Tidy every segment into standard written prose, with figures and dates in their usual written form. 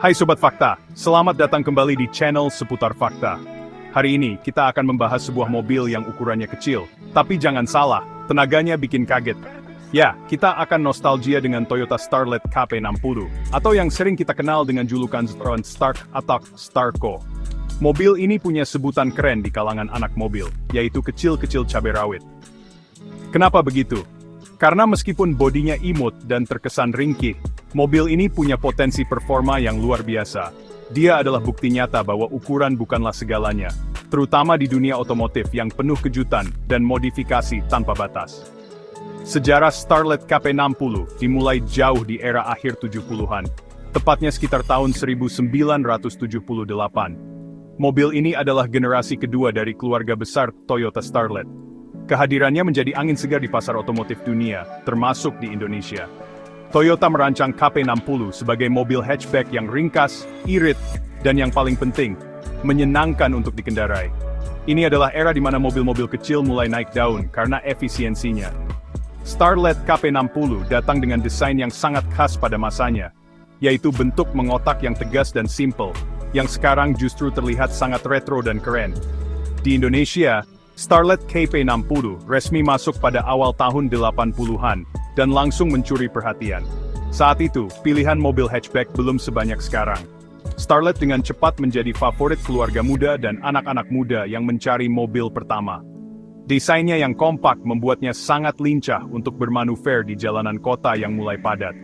Hai Sobat Fakta, selamat datang kembali di channel Seputar Fakta. Hari ini, kita akan membahas sebuah mobil yang ukurannya kecil. Tapi jangan salah, tenaganya bikin kaget. Ya, kita akan nostalgia dengan Toyota Starlet KP60, atau yang sering kita kenal dengan julukan Stark atau Starco. Mobil ini punya sebutan keren di kalangan anak mobil, yaitu kecil-kecil cabai rawit. Kenapa begitu? Karena meskipun bodinya imut dan terkesan ringkih, mobil ini punya potensi performa yang luar biasa. Dia adalah bukti nyata bahwa ukuran bukanlah segalanya, terutama di dunia otomotif yang penuh kejutan dan modifikasi tanpa batas. Sejarah Starlet KP60 dimulai jauh di era akhir 70-an, tepatnya sekitar tahun 1978. Mobil ini adalah generasi kedua dari keluarga besar Toyota Starlet. Kehadirannya menjadi angin segar di pasar otomotif dunia, termasuk di Indonesia. Toyota merancang KP60 sebagai mobil hatchback yang ringkas, irit, dan yang paling penting, menyenangkan untuk dikendarai. Ini adalah era di mana mobil-mobil kecil mulai naik daun karena efisiensinya. Starlet KP60 datang dengan desain yang sangat khas pada masanya, yaitu bentuk mengotak yang tegas dan simple, yang sekarang justru terlihat sangat retro dan keren. Di Indonesia, Starlet KP60 resmi masuk pada awal tahun 80-an, dan langsung mencuri perhatian. Saat itu, pilihan mobil hatchback belum sebanyak sekarang. Starlet dengan cepat menjadi favorit keluarga muda dan anak-anak muda yang mencari mobil pertama. Desainnya yang kompak membuatnya sangat lincah untuk bermanuver di jalanan kota yang mulai padat.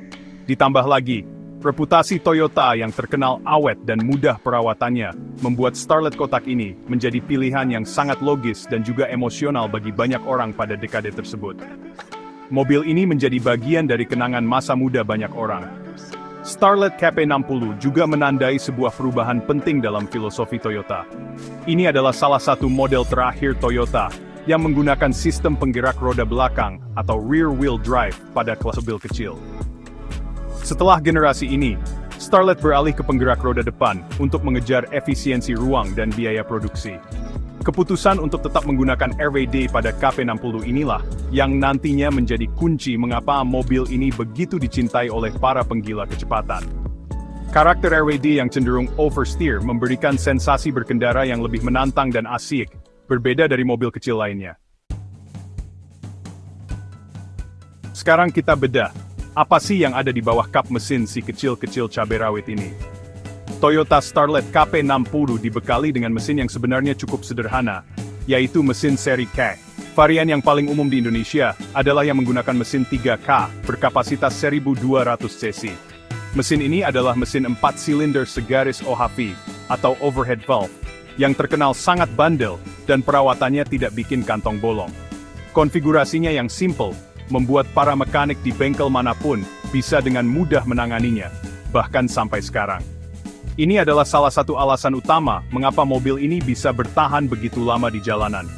Ditambah lagi, reputasi Toyota yang terkenal awet dan mudah perawatannya, membuat Starlet kotak ini menjadi pilihan yang sangat logis dan juga emosional bagi banyak orang pada dekade tersebut. Mobil ini menjadi bagian dari kenangan masa muda banyak orang. Starlet KP60 juga menandai sebuah perubahan penting dalam filosofi Toyota. Ini adalah salah satu model terakhir Toyota yang menggunakan sistem penggerak roda belakang atau rear-wheel drive pada kelas mobil kecil. Setelah generasi ini, Starlet beralih ke penggerak roda depan untuk mengejar efisiensi ruang dan biaya produksi. Keputusan untuk tetap menggunakan RWD pada KP60 inilah yang nantinya menjadi kunci mengapa mobil ini begitu dicintai oleh para penggila kecepatan. Karakter RWD yang cenderung oversteer memberikan sensasi berkendara yang lebih menantang dan asyik, berbeda dari mobil kecil lainnya. Sekarang kita bedah. Apa sih yang ada di bawah kap mesin si kecil-kecil cabai rawit ini? Toyota Starlet KP60 dibekali dengan mesin yang sebenarnya cukup sederhana, yaitu mesin seri K. Varian yang paling umum di Indonesia adalah yang menggunakan mesin 3K berkapasitas 1200 cc. Mesin ini adalah mesin 4 silinder segaris OHV atau overhead valve, yang terkenal sangat bandel dan perawatannya tidak bikin kantong bolong. Konfigurasinya yang simple membuat para mekanik di bengkel manapun bisa dengan mudah menanganinya, bahkan sampai sekarang. Ini adalah salah satu alasan utama mengapa mobil ini bisa bertahan begitu lama di jalanan.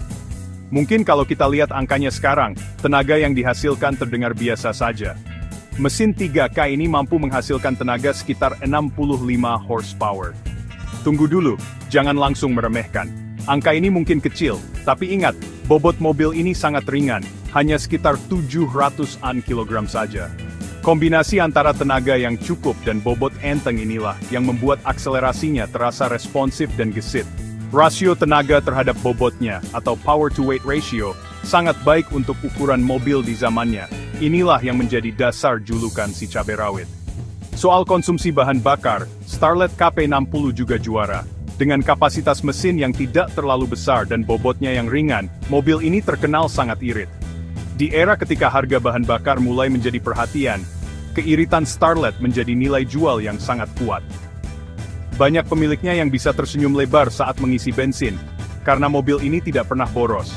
Mungkin kalau kita lihat angkanya sekarang, tenaga yang dihasilkan terdengar biasa saja. Mesin 3K ini mampu menghasilkan tenaga sekitar 65 horsepower. Tunggu dulu, jangan langsung meremehkan. Angka ini mungkin kecil, tapi ingat, bobot mobil ini sangat ringan, hanya sekitar 700-an kilogram saja. Kombinasi antara tenaga yang cukup dan bobot enteng inilah yang membuat akselerasinya terasa responsif dan gesit. Rasio tenaga terhadap bobotnya, atau power-to-weight ratio, sangat baik untuk ukuran mobil di zamannya. Inilah yang menjadi dasar julukan si cabai rawit. Soal konsumsi bahan bakar, Starlet KP60 juga juara. Dengan kapasitas mesin yang tidak terlalu besar dan bobotnya yang ringan, mobil ini terkenal sangat irit. Di era ketika harga bahan bakar mulai menjadi perhatian, keiritan Starlet menjadi nilai jual yang sangat kuat. Banyak pemiliknya yang bisa tersenyum lebar saat mengisi bensin, karena mobil ini tidak pernah boros.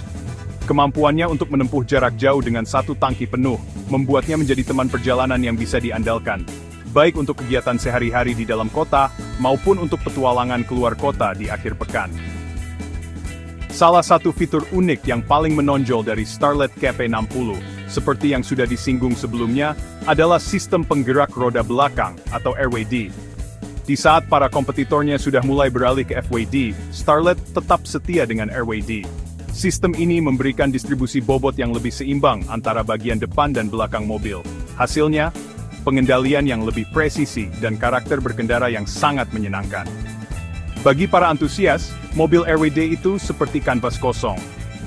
Kemampuannya untuk menempuh jarak jauh dengan satu tangki penuh, membuatnya menjadi teman perjalanan yang bisa diandalkan, baik untuk kegiatan sehari-hari di dalam kota, maupun untuk petualangan keluar kota di akhir pekan. Salah satu fitur unik yang paling menonjol dari Starlet KP60, seperti yang sudah disinggung sebelumnya, adalah sistem penggerak roda belakang atau RWD. Di saat para kompetitornya sudah mulai beralih ke FWD, Starlet tetap setia dengan RWD. Sistem ini memberikan distribusi bobot yang lebih seimbang antara bagian depan dan belakang mobil. Hasilnya, pengendalian yang lebih presisi, dan karakter berkendara yang sangat menyenangkan. Bagi para antusias, mobil RWD itu seperti kanvas kosong.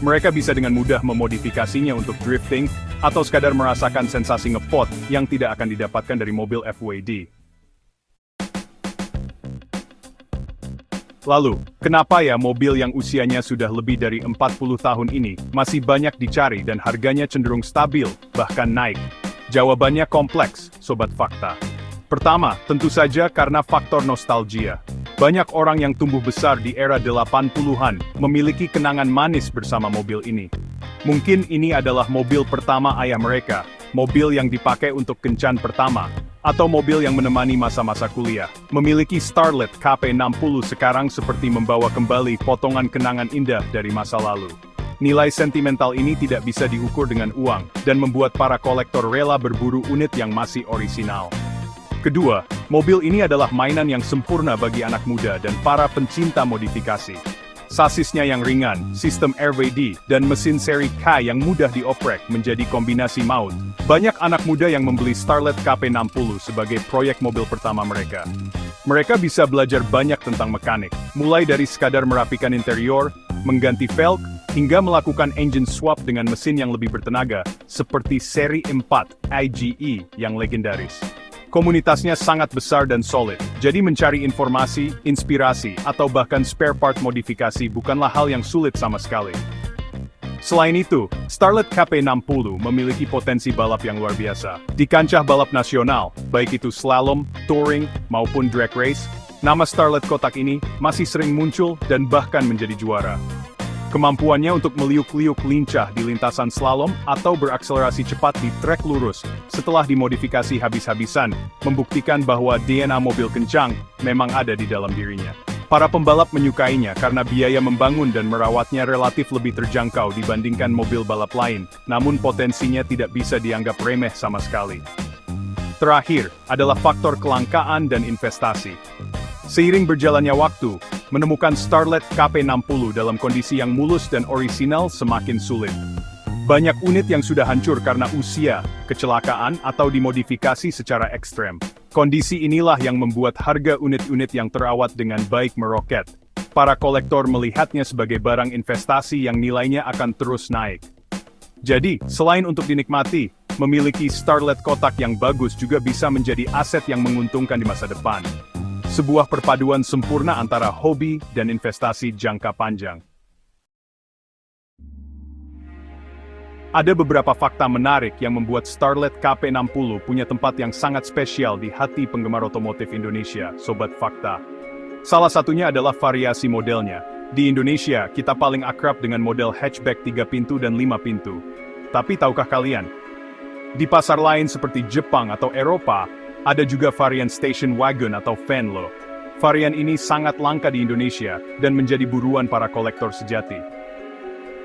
Mereka bisa dengan mudah memodifikasinya untuk drifting, atau sekadar merasakan sensasi ngepot yang tidak akan didapatkan dari mobil FWD. Lalu, kenapa ya mobil yang usianya sudah lebih dari 40 tahun ini masih banyak dicari dan harganya cenderung stabil, bahkan naik? Jawabannya kompleks, Sobat Fakta. Pertama, tentu saja karena faktor nostalgia. Banyak orang yang tumbuh besar di era 80-an memiliki kenangan manis bersama mobil ini. Mungkin ini adalah mobil pertama ayah mereka, mobil yang dipakai untuk kencan pertama, atau mobil yang menemani masa-masa kuliah. Memiliki Starlet KP60 sekarang seperti membawa kembali potongan kenangan indah dari masa lalu. Nilai sentimental ini tidak bisa diukur dengan uang, dan membuat para kolektor rela berburu unit yang masih orisinal. Kedua, mobil ini adalah mainan yang sempurna bagi anak muda dan para pencinta modifikasi. Sasisnya yang ringan, sistem RWD, dan mesin seri K yang mudah dioprek menjadi kombinasi maut. Banyak anak muda yang membeli Starlet KP60 sebagai proyek mobil pertama mereka. Mereka bisa belajar banyak tentang mekanik, mulai dari sekadar merapikan interior, mengganti velg, hingga melakukan engine swap dengan mesin yang lebih bertenaga, seperti seri 4 IGE yang legendaris. Komunitasnya sangat besar dan solid, jadi mencari informasi, inspirasi, atau bahkan spare part modifikasi bukanlah hal yang sulit sama sekali. Selain itu, Starlet KP60 memiliki potensi balap yang luar biasa. Di kancah balap nasional, baik itu slalom, touring, maupun drag race, nama Starlet kotak ini masih sering muncul dan bahkan menjadi juara. Kemampuannya untuk meliuk-liuk lincah di lintasan slalom atau berakselerasi cepat di trek lurus setelah dimodifikasi habis-habisan, membuktikan bahwa DNA mobil kencang memang ada di dalam dirinya. Para pembalap menyukainya karena biaya membangun dan merawatnya relatif lebih terjangkau dibandingkan mobil balap lain, namun potensinya tidak bisa dianggap remeh sama sekali. Terakhir, adalah faktor kelangkaan dan investasi. Seiring berjalannya waktu, menemukan Starlet KP60 dalam kondisi yang mulus dan orisinal semakin sulit. Banyak unit yang sudah hancur karena usia, kecelakaan, atau dimodifikasi secara ekstrem. Kondisi inilah yang membuat harga unit-unit yang terawat dengan baik meroket. Para kolektor melihatnya sebagai barang investasi yang nilainya akan terus naik. Jadi, selain untuk dinikmati, memiliki Starlet kotak yang bagus juga bisa menjadi aset yang menguntungkan di masa depan. Sebuah perpaduan sempurna antara hobi dan investasi jangka panjang. Ada beberapa fakta menarik yang membuat Starlet KP60 punya tempat yang sangat spesial di hati penggemar otomotif Indonesia, Sobat Fakta. Salah satunya adalah variasi modelnya. Di Indonesia, kita paling akrab dengan model hatchback 3 pintu dan 5 pintu. Tapi tahukah kalian? Di pasar lain seperti Jepang atau Eropa, ada juga varian station wagon atau Venlo. Varian ini sangat langka di Indonesia dan menjadi buruan para kolektor sejati.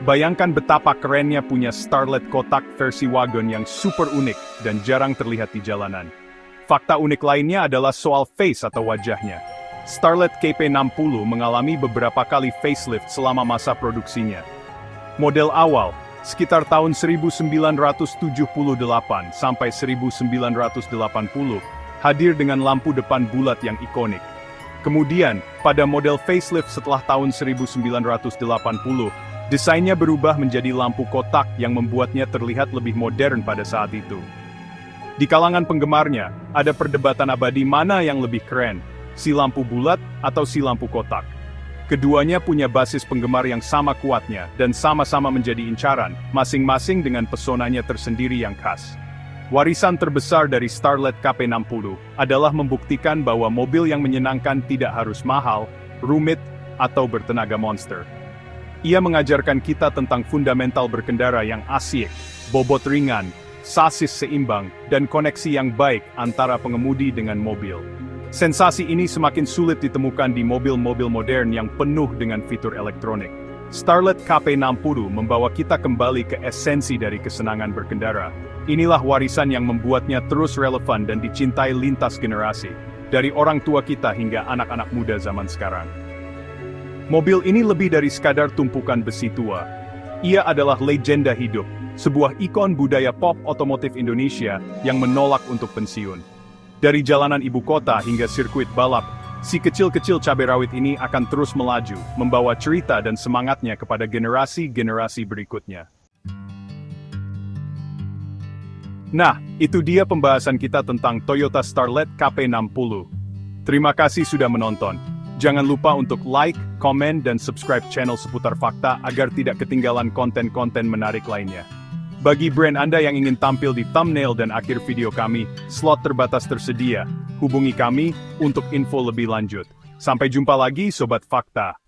Bayangkan betapa kerennya punya Starlet kotak versi wagon yang super unik dan jarang terlihat di jalanan. Fakta unik lainnya adalah soal face atau wajahnya. Starlet KP60 mengalami beberapa kali facelift selama masa produksinya. Model awal, sekitar tahun 1978 sampai 1980, hadir dengan lampu depan bulat yang ikonik. Kemudian, pada model facelift setelah tahun 1980, desainnya berubah menjadi lampu kotak yang membuatnya terlihat lebih modern pada saat itu. Di kalangan penggemarnya, ada perdebatan abadi mana yang lebih keren, si lampu bulat atau si lampu kotak. Keduanya punya basis penggemar yang sama kuatnya dan sama-sama menjadi incaran, masing-masing dengan pesonanya tersendiri yang khas. Warisan terbesar dari Starlet KP60 adalah membuktikan bahwa mobil yang menyenangkan tidak harus mahal, rumit, atau bertenaga monster. Ia mengajarkan kita tentang fundamental berkendara yang asyik, bobot ringan, sasis seimbang, dan koneksi yang baik antara pengemudi dengan mobil. Sensasi ini semakin sulit ditemukan di mobil-mobil modern yang penuh dengan fitur elektronik. Starlet KP60 membawa kita kembali ke esensi dari kesenangan berkendara. Inilah warisan yang membuatnya terus relevan dan dicintai lintas generasi, dari orang tua kita hingga anak-anak muda zaman sekarang. Mobil ini lebih dari sekadar tumpukan besi tua. Ia adalah legenda hidup, sebuah ikon budaya pop otomotif Indonesia yang menolak untuk pensiun. Dari jalanan ibu kota hingga sirkuit balap, si kecil-kecil cabai rawit ini akan terus melaju, membawa cerita dan semangatnya kepada generasi-generasi berikutnya. Nah, itu dia pembahasan kita tentang Toyota Starlet KP60. Terima kasih sudah menonton. Jangan lupa untuk like, komen, dan subscribe channel Seputar Fakta agar tidak ketinggalan konten-konten menarik lainnya. Bagi brand Anda yang ingin tampil di thumbnail dan akhir video kami, slot terbatas tersedia. Hubungi kami untuk info lebih lanjut. Sampai jumpa lagi Sobat Fakta.